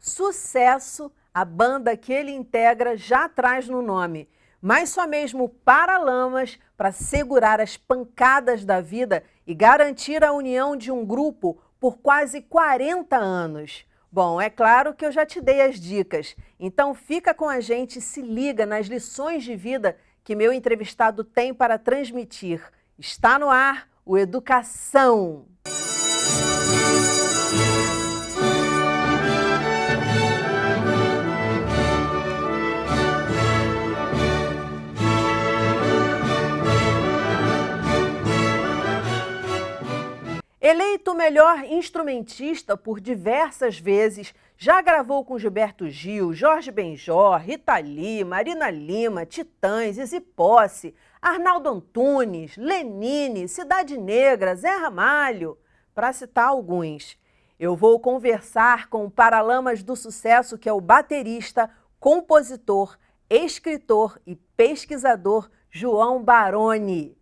Sucesso, a banda que ele integra já traz no nome, mas só mesmo Paralamas para segurar as pancadas da vida e garantir a união de um grupo por quase 40 anos. Bom, é claro que eu já te dei as dicas, então fica com a gente e se liga nas lições de vida que meu entrevistado tem para transmitir. Está no ar o Educação. Eleito o melhor instrumentista por diversas vezes, já gravou com Gilberto Gil, Jorge Benjor, Rita Lee, Marina Lima, Titãs, Izzy Posse, Arnaldo Antunes, Lenine, Cidade Negra, Zé Ramalho, para citar alguns. Eu vou conversar com o Paralamas do Sucesso, que é o baterista, compositor, escritor e pesquisador João Baroni.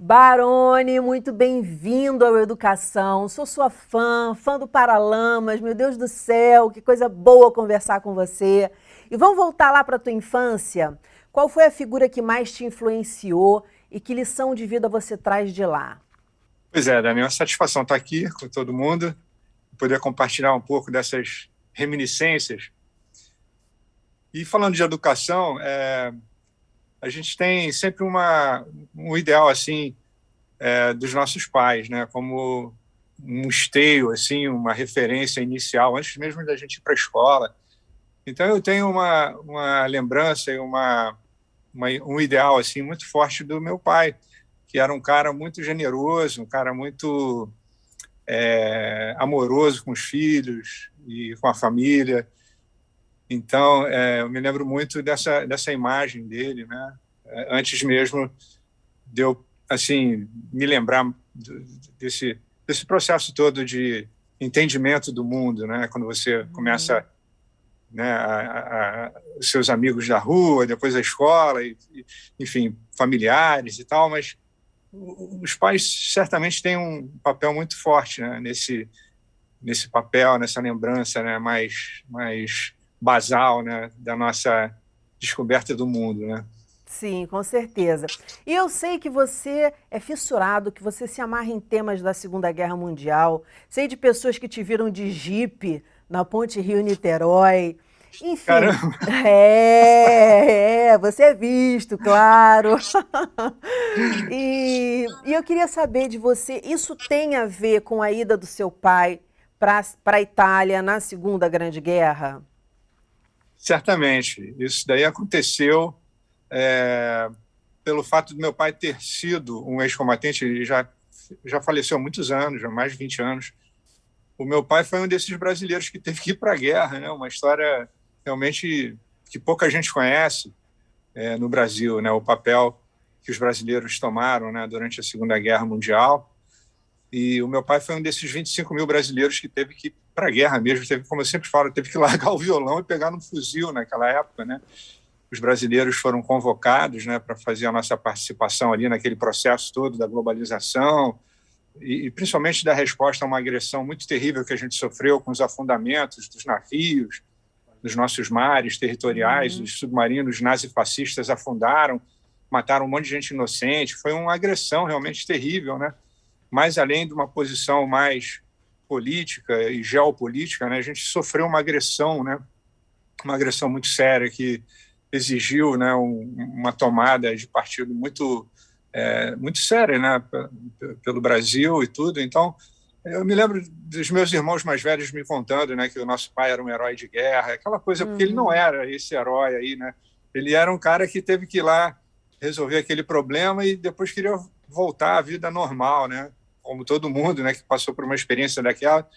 Baroni, muito bem-vindo ao Educação. Sou sua fã do Paralamas. Meu Deus do céu, que coisa boa conversar com você. E vamos voltar lá para a tua infância. Qual foi a figura que mais te influenciou e que lição de vida você traz de lá? Pois é, Dani, é uma satisfação estar aqui com todo mundo, poder compartilhar um pouco dessas reminiscências. E falando de educação, a gente tem sempre um ideal assim dos nossos pais, né? Como um esteio, assim, uma referência inicial, antes mesmo da gente ir para a escola. Então eu tenho uma lembrança e um ideal assim muito forte do meu pai, que era um cara muito generoso, um cara muito amoroso com os filhos e com a família. Então, eu me lembro muito dessa imagem dele, né? Antes mesmo de eu assim, me lembrar desse processo todo de entendimento do mundo, né? Quando você começa, né, os seus amigos da rua, depois a escola, enfim, familiares e tal, mas os pais certamente têm um papel muito forte, né? Nesse papel, nessa lembrança, né? mais basal, né, da nossa descoberta do mundo, né? Sim, com certeza. E eu sei que você é fissurado, que você se amarra em temas da Segunda Guerra Mundial. Sei de pessoas que te viram de jipe na Ponte Rio-Niterói. Enfim, Caramba. Você é visto, claro. E eu queria saber de você, isso tem a ver com a ida do seu pai para a Itália na Segunda Grande Guerra? Certamente. Isso daí aconteceu pelo fato do meu pai ter sido um ex-combatente. Ele já faleceu há muitos anos, há mais de 20 anos. O meu pai foi um desses brasileiros que teve que ir para a guerra, né? Uma história realmente que pouca gente conhece no Brasil, né? O papel que os brasileiros tomaram, né, durante a Segunda Guerra Mundial. E o meu pai foi um desses 25 mil brasileiros que teve que ir para a guerra mesmo. Como eu sempre falo, teve que largar o violão e pegar no fuzil naquela época, né? Os brasileiros foram convocados, né, para fazer a nossa participação ali naquele processo todo da globalização e principalmente da resposta a uma agressão muito terrível que a gente sofreu com os afundamentos dos navios, dos nossos mares territoriais. Os submarinos nazifascistas afundaram, mataram um monte de gente inocente. Foi uma agressão realmente terrível, né? Mais além de uma posição mais política e geopolítica, né, a gente sofreu uma agressão, né? Uma agressão muito séria que exigiu, né, uma tomada de partido muito séria, né, pelo Brasil e tudo. Então, eu me lembro dos meus irmãos mais velhos me contando, né, que o nosso pai era um herói de guerra, aquela coisa, porque ele não era esse herói aí, né? Ele era um cara que teve que ir lá resolver aquele problema e depois queria voltar à vida normal, né? Como todo mundo, né, que passou por uma experiência daquela.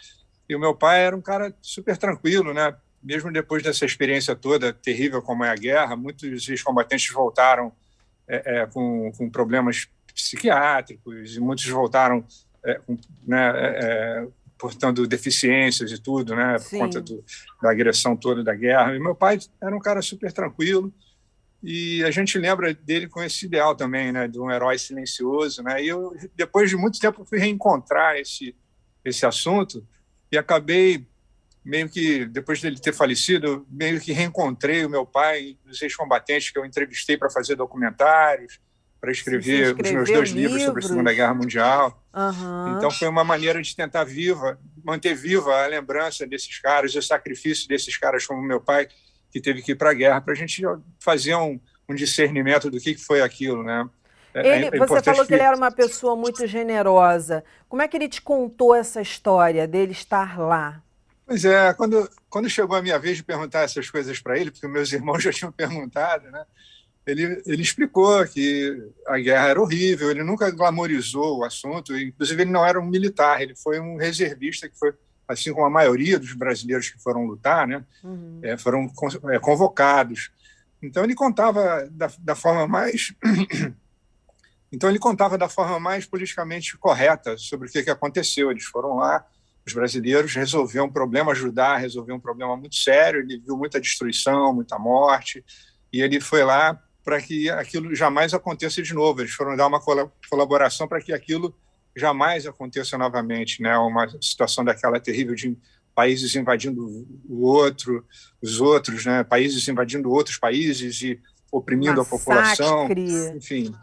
E o meu pai era um cara super tranquilo, né? Mesmo depois dessa experiência toda terrível como é a guerra, muitos ex-combatentes voltaram com problemas psiquiátricos e muitos voltaram portando deficiências e tudo, né, por conta da agressão toda da guerra. E meu pai era um cara super tranquilo e a gente lembra dele com esse ideal também, né, de um herói silencioso, né? E eu, depois de muito tempo, fui reencontrar esse assunto e acabei meio que, depois dele ter falecido, meio que reencontrei o meu pai nos ex-combatentes que eu entrevistei para fazer documentários, para Sim, você escrever os meus escreveu 2 livros sobre a Segunda livros. Guerra Mundial. Então, Aham. foi uma maneira de tentar manter viva a lembrança desses caras, o sacrifício desses caras, como meu pai, que teve que ir para a guerra, para a gente fazer um discernimento do que foi aquilo, né? É Você importante falou que ele que... era uma pessoa muito generosa. Como é que ele te contou essa história dele estar lá? Pois é, quando chegou a minha vez de perguntar essas coisas para ele, porque meus irmãos já tinham perguntado, né? Ele explicou que a guerra era horrível, ele nunca glamorizou o assunto, inclusive ele não era um militar, ele foi um reservista que foi, assim como a maioria dos brasileiros que foram lutar, né, Uhum. foram convocados. Então ele contava da forma mais então ele contava da forma mais politicamente correta sobre o que aconteceu. Eles foram lá, os brasileiros, resolver um problema, ajudar a resolver um problema muito sério. Ele viu muita destruição, muita morte, e ele foi lá para que aquilo jamais aconteça de novo. Eles foram dar uma colaboração para que aquilo jamais aconteça novamente, né? Uma situação daquela terrível de países invadindo os outros, né? Países invadindo outros países e oprimindo a população, Massacre. enfim.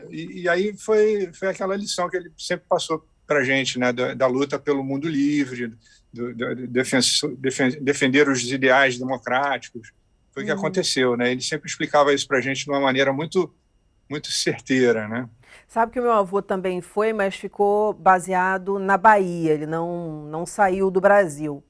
E aí foi aquela lição que ele sempre passou para a gente, né, da luta pelo mundo livre, defender os ideais democráticos. Foi o que Uhum. aconteceu, né? Ele sempre explicava isso para a gente de uma maneira muito, muito certeira, né? Sabe que o meu avô também foi, mas ficou baseado na Bahia. Ele não saiu do Brasil.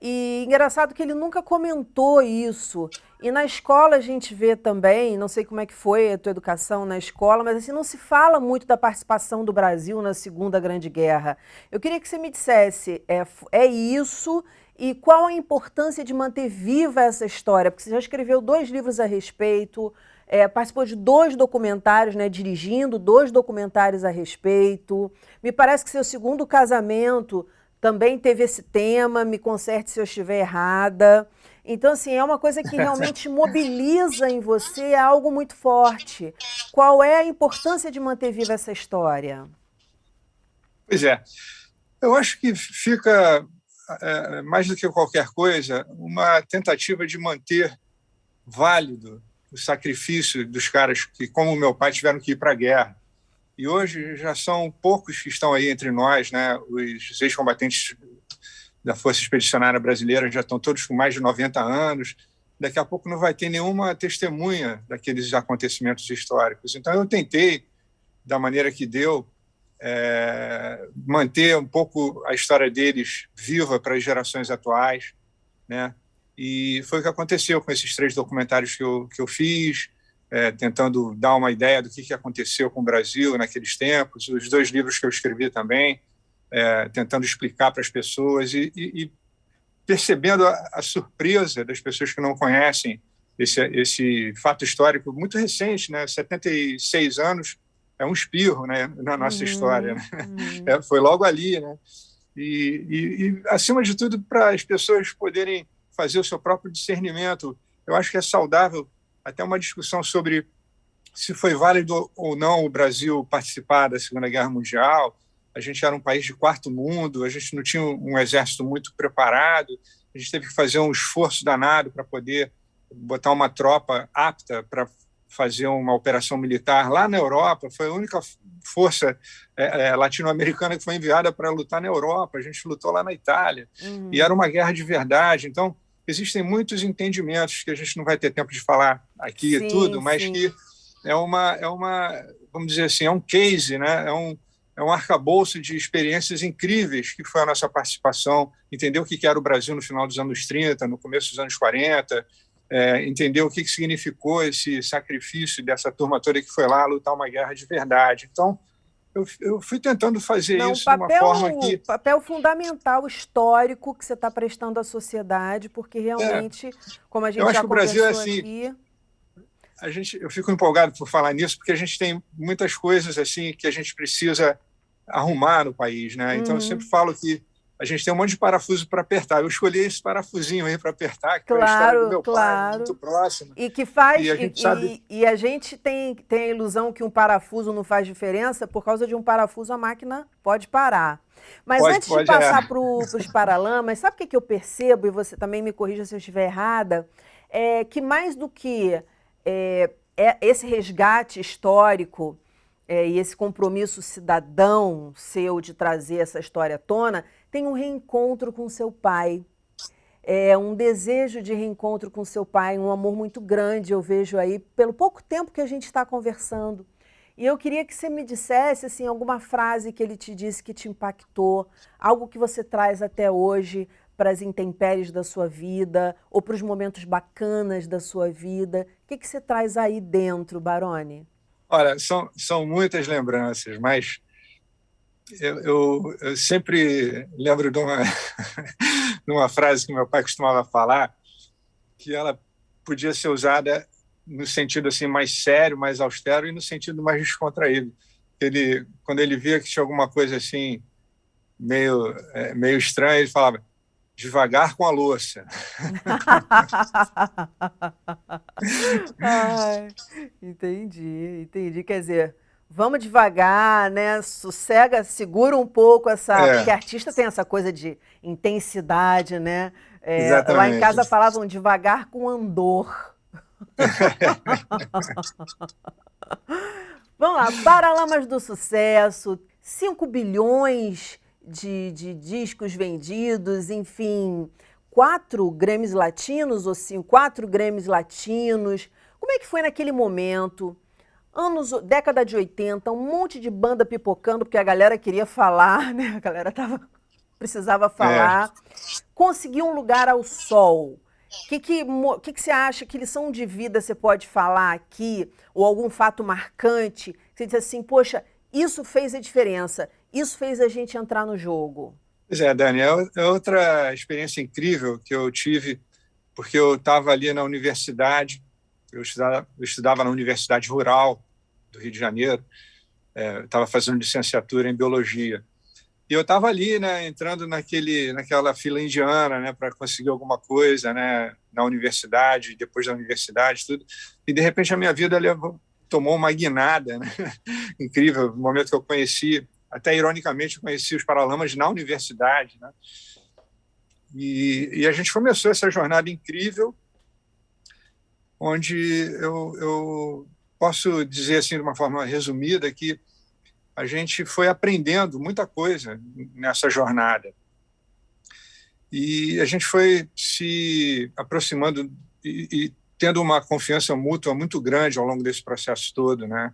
E engraçado que ele nunca comentou isso. E na escola a gente vê também, não sei como é que foi a tua educação na escola, mas assim, não se fala muito da participação do Brasil na Segunda Grande Guerra. Eu queria que você me dissesse, é isso e qual a importância de manter viva essa história? Porque você já escreveu 2 livros a respeito, participou de 2 documentários, né, dirigindo 2 documentários a respeito. Me parece que seu segundo casamento também teve esse tema, me conserte se eu estiver errada. Então, assim, é uma coisa que realmente mobiliza em você algo muito forte. Qual é a importância de manter viva essa história? Pois é, eu acho que fica, mais do que qualquer coisa, uma tentativa de manter válido o sacrifício dos caras que, como meu pai, tiveram que ir para a guerra. E hoje já são poucos que estão aí entre nós, né? Os ex-combatentes da Força Expedicionária Brasileira já estão todos com mais de 90 anos. Daqui a pouco não vai ter nenhuma testemunha daqueles acontecimentos históricos. Então eu tentei, da maneira que deu, manter um pouco a história deles viva para as gerações atuais, né? E foi o que aconteceu com esses 3 documentários que eu fiz, tentando dar uma ideia do que aconteceu com o Brasil naqueles tempos, os 2 livros que eu escrevi também, tentando explicar para as pessoas e percebendo a surpresa das pessoas que não conhecem esse fato histórico muito recente, né? 76 anos é um espirro, né, na nossa história, Uhum, né? uhum. Foi logo ali, né? Acima de tudo, para as pessoas poderem fazer o seu próprio discernimento. Eu acho que é saudável até uma discussão sobre se foi válido ou não o Brasil participar da Segunda Guerra Mundial. A gente era um país de 4º mundo, a gente não tinha um exército muito preparado, a gente teve que fazer um esforço danado para poder botar uma tropa apta para fazer uma operação militar lá na Europa. Foi a única força latino-americana que foi enviada para lutar na Europa. A gente lutou lá na Itália. E Uhum. era uma guerra de verdade. Então, existem muitos entendimentos que a gente não vai ter tempo de falar aqui e Sim, tudo, mas sim. que vamos dizer assim, é um case, né? É um arcabouço de experiências incríveis que foi a nossa participação, entender o que era o Brasil no final dos anos 30, no começo dos anos 40, entender o que significou esse sacrifício dessa turma toda que foi lá lutar uma guerra de verdade. Então, eu fui tentando fazer Não, isso de uma forma que... papel fundamental histórico que você está prestando à sociedade, porque realmente, como a Eu gente acho já que o Brasil é conversou assim... aqui. Eu fico empolgado por falar nisso, porque a gente tem muitas coisas assim que a gente precisa arrumar no país, né? Então, eu sempre Uhum. falo que a gente tem um monte de parafuso para apertar. Eu escolhi esse parafusinho aí para apertar, que foi a história do Claro, meu pai, muito claro. próxima. E que faz. E a gente sabe. E a gente tem a ilusão que um parafuso não faz diferença, por causa de um parafuso a máquina pode parar. Mas Pode, antes de pode, passar para os Paralamas, sabe o que, que eu percebo, e você também me corrija se eu estiver errada, é que mais do que esse resgate histórico e esse compromisso cidadão seu de trazer essa história à tona, tem um reencontro com seu pai. É um desejo de reencontro com seu pai, um amor muito grande, eu vejo aí, pelo pouco tempo que a gente está conversando. E eu queria que você me dissesse assim, alguma frase que ele te disse que te impactou, algo que você traz até hoje para as intempéries da sua vida, ou para os momentos bacanas da sua vida. O que, que você traz aí dentro, Baroni? Olha, são muitas lembranças, mas eu sempre lembro de uma, de uma frase que meu pai costumava falar, que ela podia ser usada no sentido assim mais sério, mais austero, e no sentido mais descontraído. Quando ele via que tinha alguma coisa assim meio estranha, ele falava: devagar com a louça. Ai, entendi. Quer dizer, vamos devagar, né? Sossega, segura um pouco essa. Porque É, artista tem essa coisa de intensidade, né? Lá em exatamente. casa falavam devagar com andor. Vamos lá, Paralamas do Sucesso, 5 bilhões de discos vendidos, enfim, 4 Grammys latinos, ou 5, 4 Grammys latinos. Como é que foi naquele momento? Década de 80, um monte de banda pipocando, porque a galera queria falar, né? A galera precisava É. falar. Conseguir um lugar ao sol. O que você acha? Que lição de vida você pode falar aqui? Ou algum fato marcante? Que você diz assim, poxa, isso fez a diferença. Isso fez a gente entrar no jogo. Pois é, Dani, é outra experiência incrível que eu tive, porque eu estava ali na universidade, eu estudava na Universidade Rural do Rio de Janeiro, estava fazendo licenciatura em Biologia. E eu estava ali, né, entrando naquela fila indiana, né, para conseguir alguma coisa, né, na universidade, depois da universidade, tudo. E de repente a minha vida tomou uma guinada, né, incrível, no momento que eu conheci, até ironicamente, eu conheci os Paralamas na universidade, né, e a gente começou essa jornada incrível, onde eu posso dizer assim de uma forma resumida que a gente foi aprendendo muita coisa nessa jornada. E a gente foi se aproximando e tendo uma confiança mútua muito grande ao longo desse processo todo, né?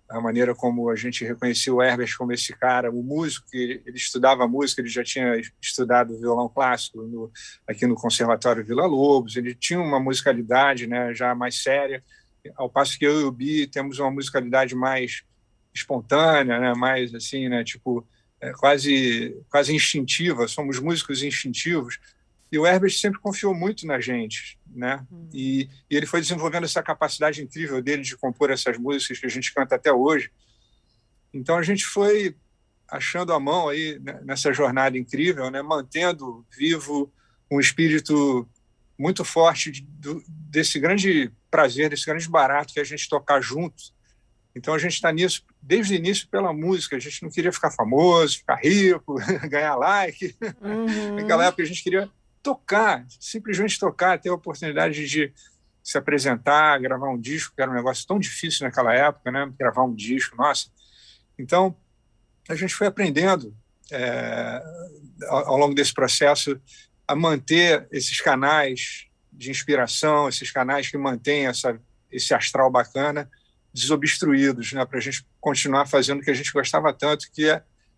A maneira como a gente reconhecia o Herbert como esse cara, o músico, que ele estudava música, ele já tinha estudado violão clássico aqui no Conservatório Villa-Lobos, ele tinha uma musicalidade, né, já mais séria, ao passo que eu e o Bi temos uma musicalidade mais espontânea, né, mais assim, né, tipo, quase instintiva, somos músicos instintivos, e o Herbert sempre confiou muito na gente, né? E ele foi desenvolvendo essa capacidade incrível dele de compor essas músicas que a gente canta até hoje. Então a gente foi achando a mão aí nessa jornada incrível, né? Mantendo vivo um espírito muito forte desse grande prazer, desse grande barato que é a gente tocar juntos. Então a gente está nisso desde o início pela música. A gente não queria ficar famoso, ficar rico, ganhar like. Naquela época a gente queria tocar, simplesmente tocar, ter a oportunidade de se apresentar, gravar um disco, que era um negócio tão difícil naquela época, né? Gravar um disco, nossa. Então, a gente foi aprendendo ao longo desse processo a manter esses canais de inspiração, esses canais que mantêm esse astral bacana desobstruídos, né? Para a gente continuar fazendo o que a gente gostava tanto,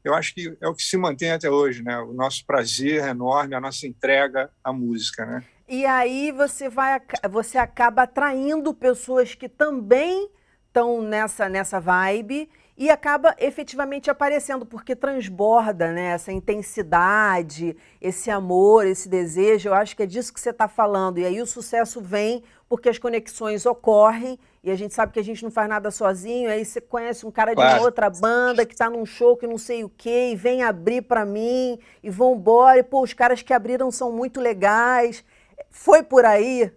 eu acho que é o que se mantém até hoje, né? O nosso prazer enorme, a nossa entrega à música, né? E aí você acaba atraindo pessoas que também estão nessa vibe e acaba efetivamente aparecendo, porque transborda, né, essa intensidade, esse amor, esse desejo. Eu acho que é disso que você está falando. E aí o sucesso vem porque as conexões ocorrem e a gente sabe que a gente não faz nada sozinho, aí você conhece um cara de uma Claro. outra banda que está num show que não sei o quê, e vem abrir para mim, e vão embora, e pô, os caras que abriram são muito legais. Foi por aí?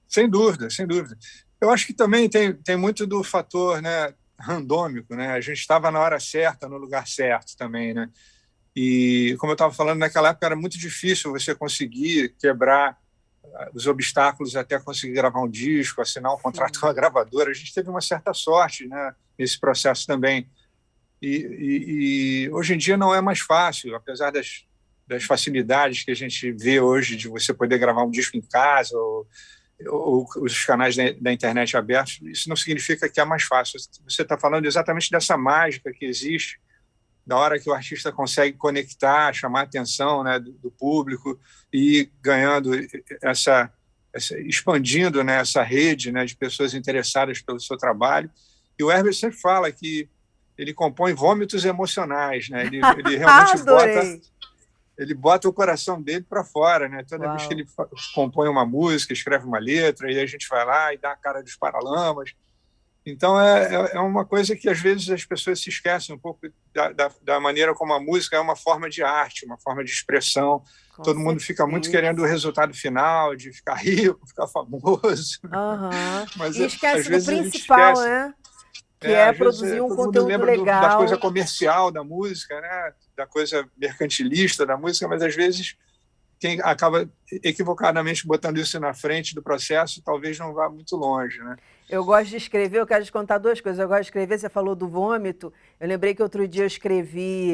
Sem dúvida, sem dúvida. Eu acho que também tem muito do fator, né, randômico, né? A gente estava na hora certa, no lugar certo também, né? E, como eu estava falando, naquela época era muito difícil você conseguir quebrar os obstáculos até conseguir gravar um disco, assinar um contrato com a gravadora. A gente teve uma certa sorte, né, nesse processo também. E hoje em dia não é mais fácil, apesar das facilidades que a gente vê hoje de você poder gravar um disco em casa ou os canais da internet abertos, isso não significa que é mais fácil. Você está falando exatamente dessa mágica que existe, da hora que o artista consegue conectar, chamar a atenção, né, do público e ganhando expandindo, né, essa rede, né, de pessoas interessadas pelo seu trabalho. E o Herbert sempre fala que ele compõe vômitos emocionais, né? Ele realmente Adorei! ele bota o coração dele para fora, né? Toda vez que Uau! ele compõe uma música, escreve uma letra, e a gente vai lá e dá a cara dos Paralamas. Então, é uma coisa que, às vezes, as pessoas se esquecem um pouco da maneira como a música é uma forma de arte, uma forma de expressão. Com Todo mundo fica muito querendo o certeza. resultado final, de ficar rico, ficar famoso. Aham. Mas, E às esquece do vezes, a gente principal, esquece. né? Que é Às vezes, produzir um todo mundo conteúdo lembra da coisa legal. comercial da música, né? Da coisa mercantilista da música, mas, às vezes, quem acaba equivocadamente botando isso na frente do processo talvez não vá muito longe, né? Eu gosto de escrever, eu quero te contar duas coisas. Eu gosto de escrever, você falou do vômito. Eu lembrei que outro dia eu escrevi,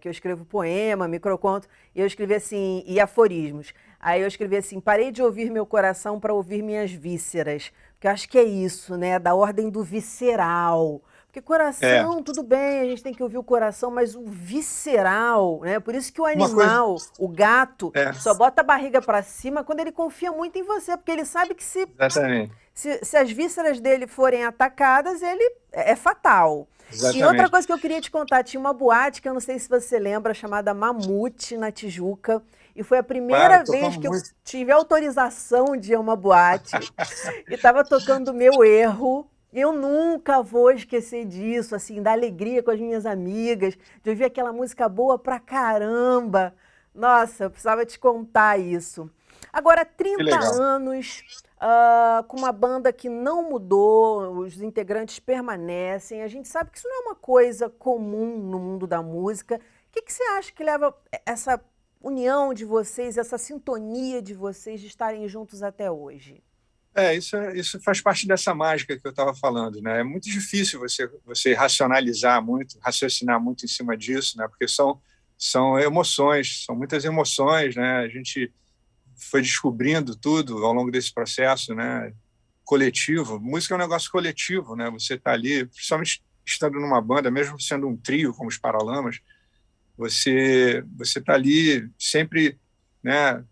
que eu escrevo poema, microconto, e eu escrevi assim, e aforismos. Aí eu escrevi assim, parei de ouvir meu coração para ouvir minhas vísceras. Porque eu acho que é isso, né? Da ordem do visceral. Porque É, coração, tudo bem, a gente tem que ouvir o coração, mas o visceral, né? Por isso que o uma coisa. animal, o gato, É, só bota a barriga para cima quando ele confia muito em você, porque ele sabe que exatamente. se as vísceras dele forem atacadas, ele é fatal. E outra Exatamente. coisa que eu queria te contar, tinha uma boate que eu não sei se você lembra, chamada Mamute, na Tijuca, e foi a Claro, primeira vez tocamos que eu muito. tive autorização de ir a uma boate, e estava tocando o Meu Erro, e eu nunca vou esquecer disso, assim, da alegria com as minhas amigas, de ouvir aquela música boa pra caramba. Nossa, eu precisava te contar isso. Agora, Que 30 legal. anos, com uma banda que não mudou, os integrantes permanecem. A gente sabe que isso não é uma coisa comum no mundo da música. O que você acha que leva essa união de vocês, essa sintonia de vocês de estarem juntos até hoje? Isso faz parte dessa mágica que eu estava falando, né? É muito difícil você racionalizar muito, raciocinar muito em cima disso, né? Porque são emoções, são muitas emoções, né? A gente foi descobrindo tudo ao longo desse processo, né? Coletivo. Música é um negócio coletivo, né? Você está ali, principalmente estando numa banda, mesmo sendo um trio como os Paralamas, você está ali sempre, né?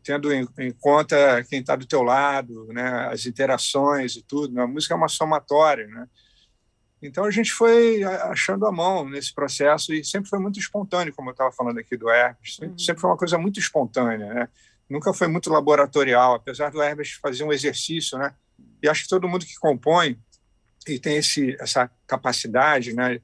Tendo em conta quem está do teu lado, né? As interações e tudo. Né? A música é uma somatória, né? Então a gente foi achando a mão nesse processo e sempre foi muito espontâneo, como eu estava falando aqui do Hermes. Sempre foi uma coisa muito espontânea, né? Nunca foi muito laboratorial, apesar do Hermes fazer um exercício, né? E acho que todo mundo que compõe e tem essa capacidade, né?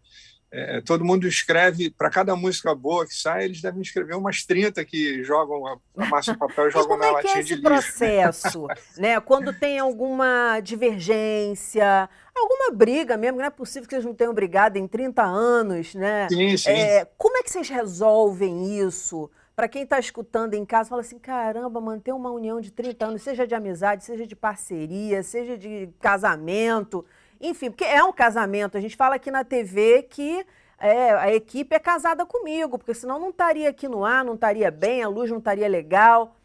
Todo mundo escreve, para cada música boa que sai, eles devem escrever umas 30 que jogam, amassam o papel e E jogam como na é que é latinha de esse lixo. processo, né? Quando tem alguma divergência, alguma briga mesmo, não é possível que vocês não tenham brigado em 30 anos, né? Sim, sim. Como é que vocês resolvem isso? Para quem está escutando em casa, fala assim, caramba, manter uma união de 30 anos, seja de amizade, seja de parceria, seja de casamento, enfim, porque é um casamento. A gente fala aqui na TV que a equipe é casada comigo, porque senão não estaria aqui no ar, não estaria bem, a luz não estaria legal.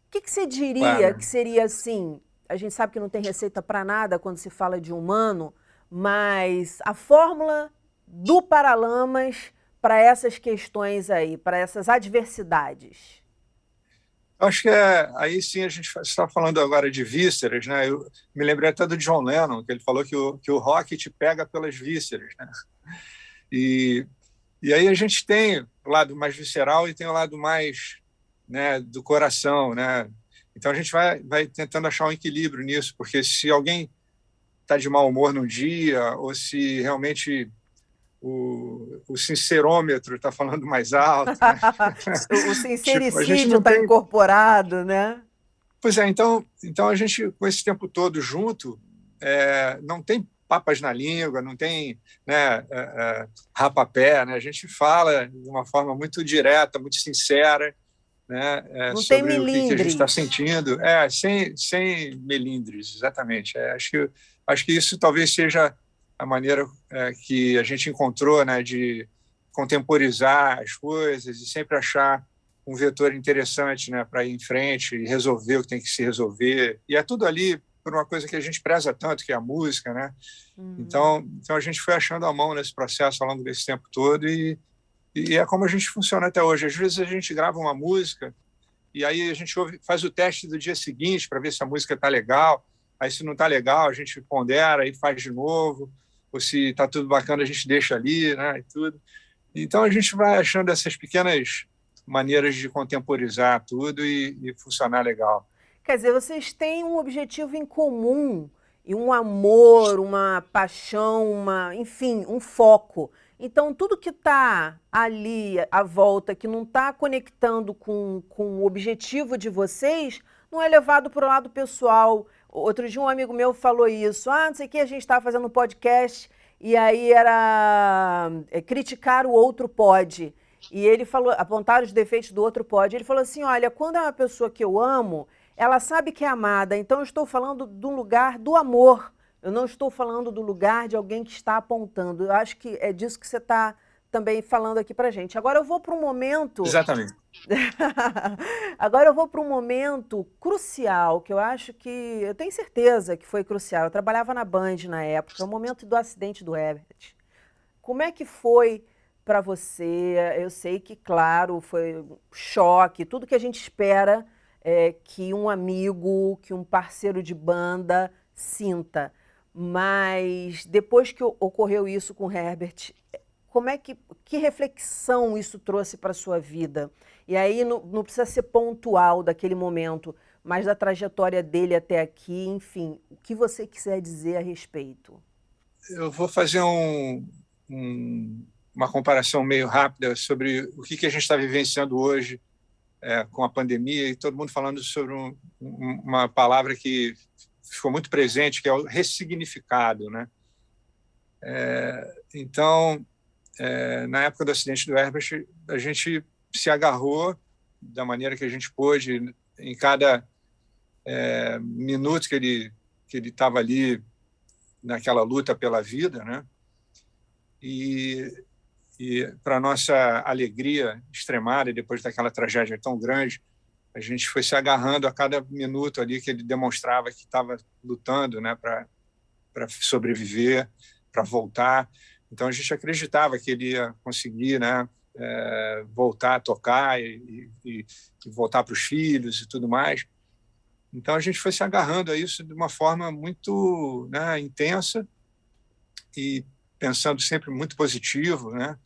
O que você diria Claro. que seria assim? A gente sabe que não tem receita para nada quando se fala de humano, mas a fórmula do Paralamas para essas questões aí, para essas adversidades. Acho que aí sim a gente está falando agora de vísceras, né? Eu me lembrei até do John Lennon, que ele falou que o rock te pega pelas vísceras, né? E, e aí a gente tem o lado mais visceral e tem o lado mais, né, do coração, né? Então, a gente vai tentando achar um equilíbrio nisso, porque se alguém está de mau humor num dia, ou se realmente o sincerômetro está falando mais alto, né? O Tipo, a gente sincericídio não está tem... incorporado, né? Pois é, então a gente, com esse tempo todo junto, não tem papas na língua, não tem, né, rapa-pé, né? A gente fala de uma forma muito direta, muito sincera, né, Não tem sobre o que a gente está melindres. sentindo, sem melindres, exatamente. Acho que isso talvez seja a maneira que a gente encontrou, né, de contemporizar as coisas e sempre achar um vetor interessante, né, para ir em frente e resolver o que tem que se resolver. E é tudo ali por uma coisa que a gente preza tanto, que é a música, né? Então a gente foi achando a mão nesse processo ao longo desse tempo todo e é como a gente funciona até hoje. Às vezes a gente grava uma música e aí a gente faz o teste do dia seguinte para ver se a música está legal. Aí, se não está legal, a gente pondera e faz de novo. Ou se está tudo bacana, a gente deixa ali, né, e tudo. Então, a gente vai achando essas pequenas maneiras de contemporizar tudo e funcionar legal. Quer dizer, vocês têm um objetivo em comum e um amor, uma paixão, enfim, um foco. Então, tudo que está ali à volta, que não está conectando com o objetivo de vocês, não é levado para o lado pessoal. Outro dia um amigo meu falou isso. Ah, não sei o que, a gente estava fazendo um podcast e aí era criticar o outro pode. E ele falou, apontar os defeitos do outro pode. Ele falou assim, olha, quando é uma pessoa que eu amo, ela sabe que é amada, então eu estou falando do lugar do amor. Eu não estou falando do lugar de alguém que está apontando. Eu acho que é disso que você está também falando aqui para gente. Agora eu vou para um momento. Exatamente. Agora eu vou para um momento crucial, que eu acho que. Eu tenho certeza que foi crucial. Eu trabalhava na Band na época, o momento do acidente do Herbert. Como é que foi para você? Eu sei que, claro, foi choque, tudo que a gente espera que um amigo, que um parceiro de banda sinta. Mas depois que ocorreu isso com o Herbert, como é que reflexão isso trouxe para a sua vida? E aí não precisa ser pontual daquele momento, mas da trajetória dele até aqui, enfim, o que você quiser dizer a respeito. Eu vou fazer uma comparação meio rápida sobre o que a gente está vivenciando hoje com a pandemia e todo mundo falando sobre uma palavra que ficou muito presente, que é o ressignificado, né? Então, na época do acidente do Herbert, a gente se agarrou da maneira que a gente pôde em cada minuto que ele estava ali naquela luta pela vida, né? E para nossa alegria extremada, depois daquela tragédia tão grande, a gente foi se agarrando a cada minuto ali que ele demonstrava que estava lutando, né, para sobreviver, para voltar. Então a gente acreditava que ele ia conseguir, né, voltar a tocar e voltar para os filhos e tudo mais. Então a gente foi se agarrando a isso de uma forma muito, né, intensa e pensando sempre muito positivo, né?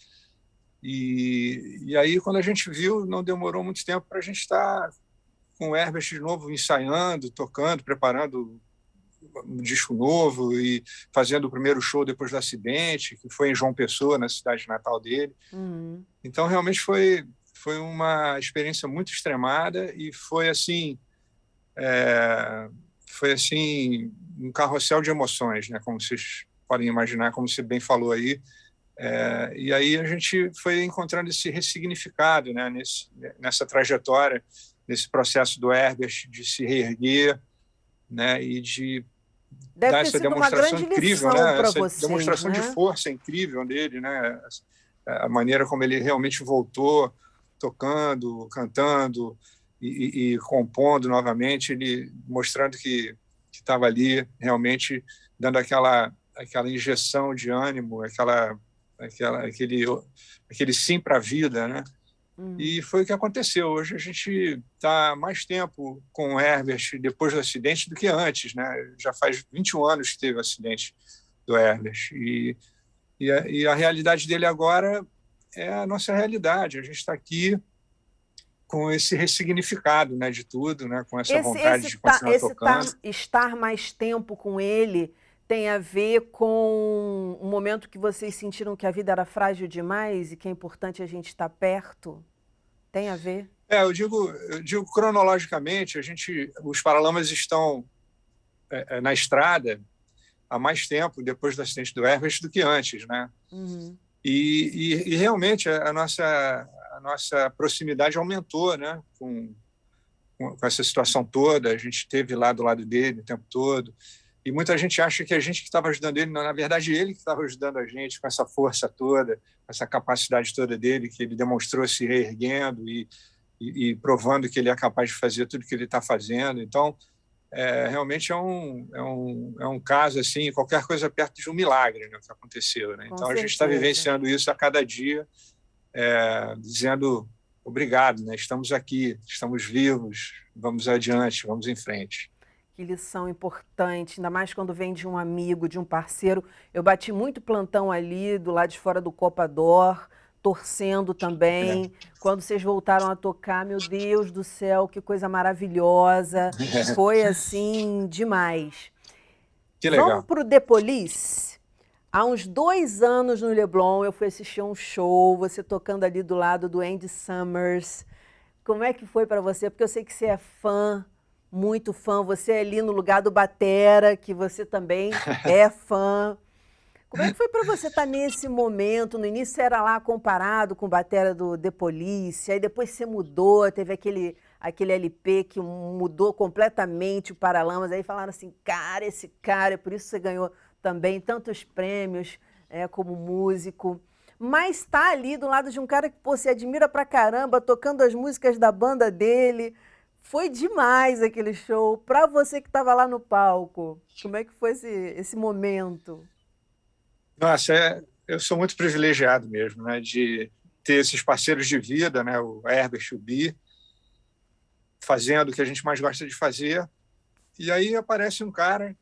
E aí, quando a gente viu, não demorou muito tempo para a gente estar com o Herbert de novo, ensaiando, tocando, preparando um disco novo e fazendo o primeiro show depois do acidente, que foi em João Pessoa, na cidade natal dele. Então, realmente foi uma experiência muito extremada e foi assim um carrossel de emoções, né? Como vocês podem imaginar, como você bem falou aí. E aí a gente foi encontrando esse ressignificado, né, nessa trajetória, nesse processo do Herbert de se reerguer, né, e de Deve dar ter essa sido uma demonstração grande incrível, lição né, para essa vocês, demonstração de né? força incrível dele, né, a maneira como ele realmente voltou tocando, cantando e compondo novamente, ele mostrando que estava ali realmente dando aquela injeção de ânimo, aquele sim para a vida, né? E foi o que aconteceu. Hoje a gente está mais tempo com o Herbert depois do acidente do que antes, né? Já faz 21 anos que teve o acidente do Herbert. E a realidade dele agora é a nossa realidade. A gente está aqui com esse ressignificado, né, de tudo, né, com essa vontade de continuar tocando. Estar mais tempo com ele tem a ver com o momento que vocês sentiram que a vida era frágil demais e que é importante a gente estar perto? Tem a ver? Eu digo cronologicamente, os Paralamas estão na estrada há mais tempo depois do acidente do Herbert do que antes, né? Uhum. E realmente a nossa proximidade aumentou, né? Com essa situação toda, a gente esteve lá do lado dele o tempo todo, e muita gente acha que a gente que estava ajudando ele, na verdade ele que estava ajudando a gente com essa força toda, com essa capacidade toda dele, que ele demonstrou se reerguendo e provando que ele é capaz de fazer tudo que ele está fazendo. Então, realmente é um caso, assim, qualquer coisa perto de um milagre, né, que aconteceu. Né? Então, a gente está vivenciando isso a cada dia, dizendo obrigado, né? Estamos aqui, estamos vivos, vamos adiante, vamos em frente. Que lição importante, ainda mais quando vem de um amigo, de um parceiro. Eu bati muito plantão ali, do lado de fora do Copa d'Or, torcendo também. Quando vocês voltaram a tocar, meu Deus do céu, que coisa maravilhosa. Foi, assim, demais. Que legal. Vamos para o The Police. Há uns 2 anos no Leblon, eu fui assistir um show, você tocando ali do lado do Andy Summers. Como é que foi para você? Porque eu sei que você é fã, muito fã. Você é ali no lugar do batera, que você também é fã. Como é que foi para você estar nesse momento? No início você era lá comparado com o batera do The Police, aí depois você mudou, teve aquele LP que mudou completamente o Paralamas, aí falaram assim, cara, esse cara, por isso você ganhou também tantos prêmios como músico. Mas está ali do lado de um cara que você admira pra caramba, tocando as músicas da banda dele. Foi demais aquele show. Para você que estava lá no palco, como é que foi esse momento? Nossa, eu sou muito privilegiado mesmo, né, de ter esses parceiros de vida, né, o Herbert e o Bi, fazendo o que a gente mais gosta de fazer. E aí aparece um cara,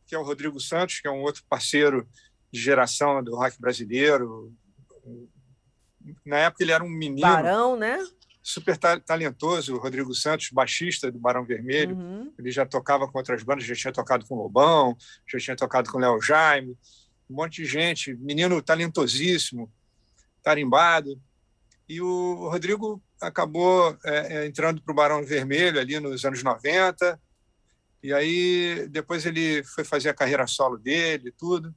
que é o Rodrigo Santos, que é um outro parceiro de geração do rock brasileiro. Na época ele era um menino... Barão, né? Super talentoso, o Rodrigo Santos, baixista do Barão Vermelho. Uhum. Ele já tocava com outras bandas, já tinha tocado com o Lobão, já tinha tocado com o Léo Jaime, um monte de gente, menino talentosíssimo, tarimbado. E o Rodrigo acabou entrando para o Barão Vermelho ali nos anos 90, e aí depois ele foi fazer a carreira solo dele, tudo,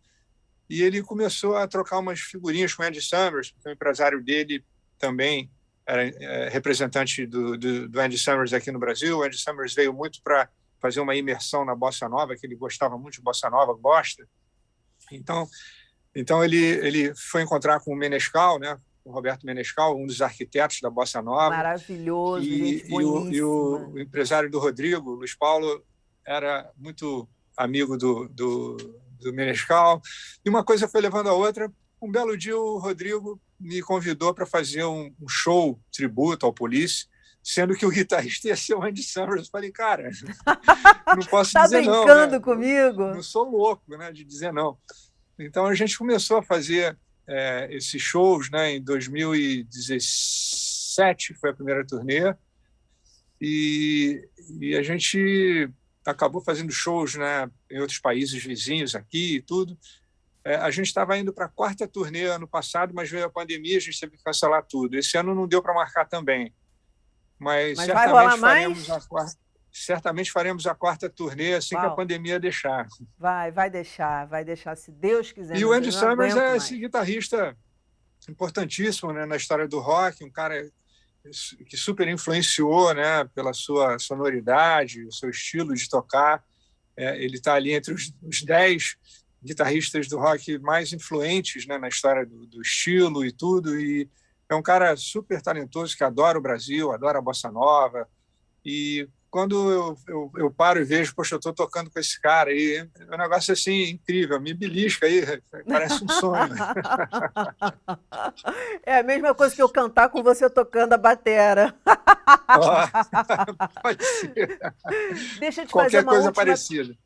e ele começou a trocar umas figurinhas com o Andy Summers, que é o empresário dele também, era representante do Andy Summers aqui no Brasil. O Andy Summers veio muito para fazer uma imersão na Bossa Nova, que ele gostava muito de Bossa Nova, gosta. Então ele foi encontrar com o Menescal, né, o Roberto Menescal, um dos arquitetos da Bossa Nova. Maravilhoso, gente boníssima. E o empresário do Rodrigo, Luiz Paulo, era muito amigo do Menescal. E uma coisa foi levando a outra. Um belo dia o Rodrigo me convidou para fazer um show tributo ao Police, sendo que o guitarrista ia ser o Andy Summers. Eu falei, cara, não posso dizer não. Tá brincando comigo? Não sou louco, né, de dizer não. Então a gente começou a fazer esses shows, né, em 2017, foi a primeira turnê, e a gente acabou fazendo shows, né, em outros países vizinhos aqui e tudo. A gente estava indo para a 4ª turnê ano passado, mas veio a pandemia, a gente teve que cancelar tudo. Esse ano não deu para marcar também. Mas certamente faremos a 4ª turnê assim que a pandemia deixar. Vai deixar, se Deus quiser. E o Andy Summers é esse guitarrista importantíssimo, né, na história do rock, um cara que super influenciou, né, pela sua sonoridade, o seu estilo de tocar. Ele está ali entre os 10 guitarristas do rock mais influentes, né, na história do estilo e tudo, e é um cara super talentoso que adora o Brasil, adora a Bossa Nova, e quando eu paro e vejo, poxa, eu estou tocando com esse cara aí, é um negócio assim incrível, me belisca aí, parece um sonho. É a mesma coisa que eu cantar com você tocando a batera. Pode ser. Deixa eu te Qualquer fazer uma coisa última... parecida.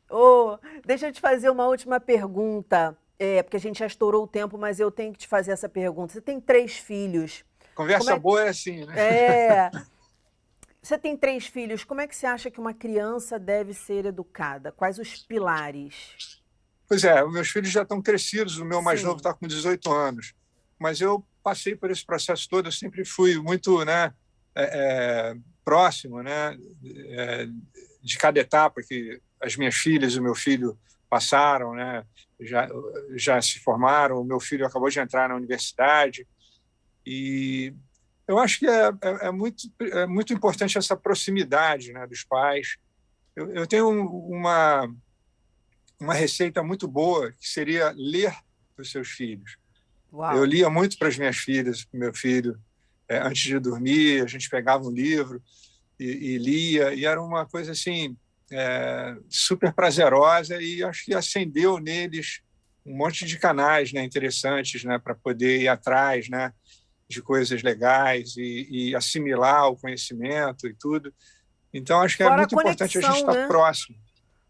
Deixa eu te fazer uma última pergunta, porque a gente já estourou o tempo, mas eu tenho que te fazer essa pergunta. Você tem 3 filhos. Conversa boa é assim, né? Você tem 3 filhos, como é que você acha que uma criança deve ser educada? Quais os pilares? Pois é, os meus filhos já estão crescidos, o meu mais novo Sim. está com 18 anos, mas eu passei por esse processo todo, eu sempre fui muito, né, próximo, né, de cada etapa que as minhas filhas e o meu filho passaram, né, já se formaram, o meu filho acabou de entrar na universidade, e eu acho que é muito importante essa proximidade, né, dos pais. Eu tenho uma receita muito boa, que seria ler para os seus filhos. Eu Uau. lia muito para as minhas filhas, para o meu filho, antes de dormir, a gente pegava um livro e lia, e era uma coisa assim, super prazerosa, e acho que acendeu neles um monte de canais, né, interessantes, né, para poder ir atrás, né, de coisas legais e assimilar o conhecimento e tudo. Então, acho que é Fora a muito importante a gente conexão, estar né? próximo.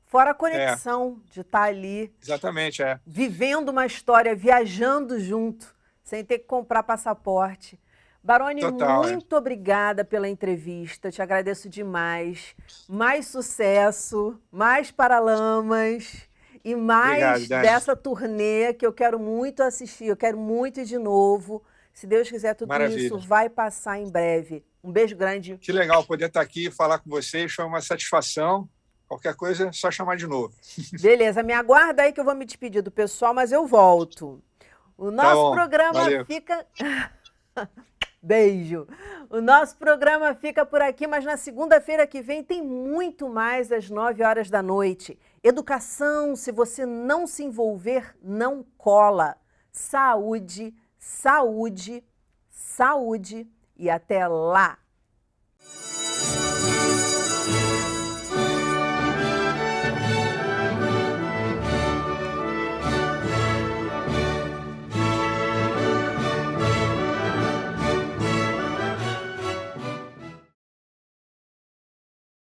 Fora a É, conexão de estar ali, exatamente, vivendo uma história, viajando junto, sem ter que comprar passaporte. Baroni, total. muito obrigada pela entrevista, te agradeço demais. Mais sucesso, mais Paralamas e Obrigado, mais Dani. dessa turnê que eu quero muito assistir, eu quero muito ir de novo. Se Deus quiser, tudo isso Maravilha. vai passar em breve. Um beijo grande. Que legal poder estar aqui e falar com vocês, foi uma satisfação. Qualquer coisa, é só chamar de novo. Beleza, me aguarda aí que eu vou me despedir do pessoal, mas eu volto. O Tá nosso bom, programa valeu. fica. Beijo. O nosso programa fica por aqui, mas na segunda-feira que vem tem muito mais às 9 horas da noite. Educação, se você não se envolver, não cola. Saúde, saúde, saúde e até lá.